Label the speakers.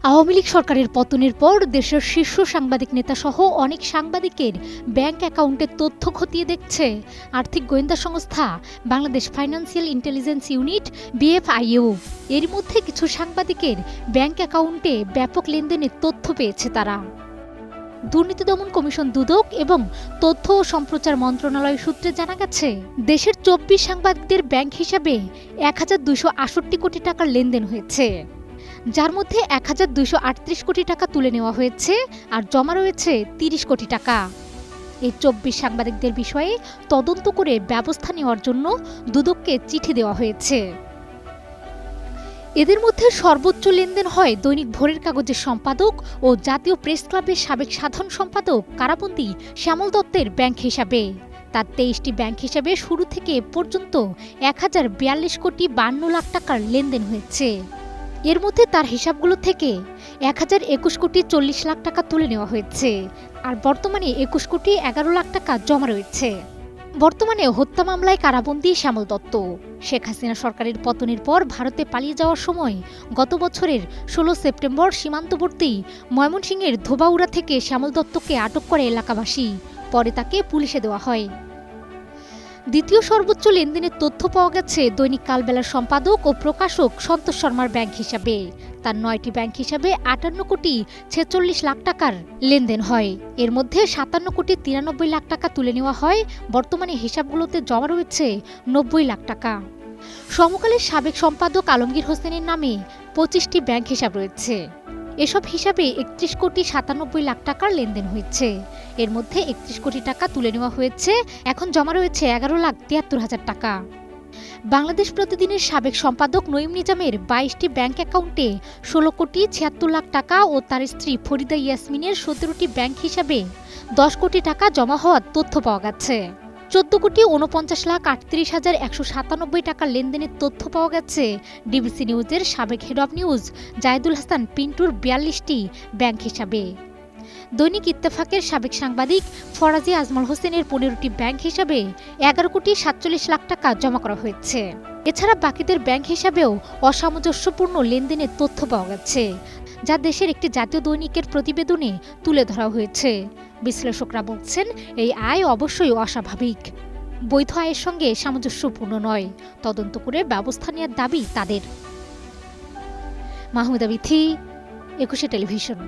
Speaker 1: আওয়ামী লীগ সরকারের পতনের পর দেশের শীর্ষ সাংবাদিক নেতাসহ অনেক সাংবাদিকের ব্যাংক অ্যাকাউন্টের তথ্য খতিয়ে দেখছে আর্থিক গোয়েন্দা সংস্থা Bangladesh financial intelligence unit BFIU। এর মধ্যে কিছু সাংবাদিকের ব্যাংক অ্যাকাউন্টে ব্যাপক লেনদেনের তথ্য পেয়েছে তারা। দুর্নীতি দমন কমিশন দুদক এবং তথ্য ও সম্প্রচার মন্ত্রণালয় সূত্রে জানা গেছে, দেশের 24 সাংবাদিকদের ব্যাংক হিসাবে 1268 কোটি টাকার লেনদেন হয়েছে, যার মধ্যে 1238 কোটি টাকা তুলে নেওয়া হয়েছে আর জমা রয়েছে 30 কোটি টাকা। এই 24 সাংবাদিকদের বিষয়ে তদন্ত করে ব্যবস্থা নেওয়ার জন্য দুদককে চিঠি দেওয়া হয়েছে। এদের মধ্যে সর্বোচ্চ লেনদেন হয় দৈনিক ভোরের কাগজের সম্পাদক ও জাতীয় প্রেস ক্লাবের সাবেক সাধারণ সম্পাদক কারাবন্দী শ্যামল দত্তের ব্যাংক হিসাবে। তার 23টি ব্যাংক হিসাবে শুরু থেকে এ পর্যন্ত 1042 কোটি 52 লাখ টাকার লেনদেন হয়েছে। এর মধ্যে তার হিসাবগুলো থেকে 1021 কোটি 40 লাখ টাকা তুলে নেওয়া হয়েছে আর বর্তমানে 21 কোটি 11 লাখ টাকা জমা রয়েছে। বর্তমানে হত্যা মামলায় কারাবন্দী শ্যামল দত্ত। শেখ হাসিনা সরকারের পতনের পর ভারতে পালিয়ে যাওয়ার সময় গত বছরের 16 সেপ্টেম্বর সীমান্তবর্তী ময়মনসিংহের ধোবাউড়া থেকে শ্যামল দত্তকে আটক করে এলাকাবাসী, পরে তাকে পুলিশে দেওয়া হয়। দ্বিতীয় সর্বোচ্চ লেনদেনের তথ্য পাওয়া গেছে দৈনিক কালবেলার সম্পাদক ও প্রকাশক সন্তোষ শর্মার ব্যাংক হিসাবে। তার 9টি ব্যাংক হিসাবে 58 কোটি 46 লাখ টাকার লেনদেন হয়। এর মধ্যে 57 কোটি 93 লাখ টাকা তুলে নেওয়া হয়। বর্তমানে হিসাবগুলোতে জমা রয়েছে 90 লাখ টাকা। সমকালের সাবেক সম্পাদক আলমগীর হোসেনের নামে 25টি ব্যাংক হিসাব রয়েছে। এসব হিসাবে 31 কোটি 97 লাখ টাকার লেনদেন হয়েছে। এর মধ্যে 31 কোটি টাকা তুলে নেওয়া হয়েছে, এখন জমা রয়েছে 11,73,000 টাকা। বাংলাদেশ প্রতিদিনের সাবেক সম্পাদক নঈম নিজামের 22টি ব্যাংক অ্যাকাউন্টে 16 কোটি 76 লাখ টাকা ও তার স্ত্রী ফরিদা ইয়াসমিনের 17টি ব্যাংক হিসাবে 10 কোটি টাকা জমা হওয়ার তথ্য পাওয়া গেছে। 14 কোটি 49,38,197 টাকার লেনদেনের তথ্য পাওয়া গেছে ডিবিসি নিউজের সাবেক head of news Zayedul Hasan পিন্টুর 42টি ব্যাংক হিসাবে। দৈনিক ইত্তেফাকের সাবেক সাংবাদিক ফরাজি আজমল হোসেনের 15টি ব্যাংক হিসাবে 11 কোটি 47 লাখ টাকা জমা করা হয়েছে। এছাড়া বাকিদের ব্যাংক হিসাবেও অসামঞ্জস্যপূর্ণ লেনদেনের তথ্য পাওয়া গেছে, যা দেশের একটি জাতীয় দৈনিকের প্রতিবেদনে তুলে ধরা হয়েছে। বিশ্লেষকরা বলছেন, এই আয় অবশ্যই অস্বাভাবিক, বৈধ আয়ের সঙ্গে সামঞ্জস্যপূর্ণ নয়। তদন্ত করে ব্যবস্থা নেওয়ার দাবি তাদের। মাহমুদা বিথি, 21 টেলিভিশন।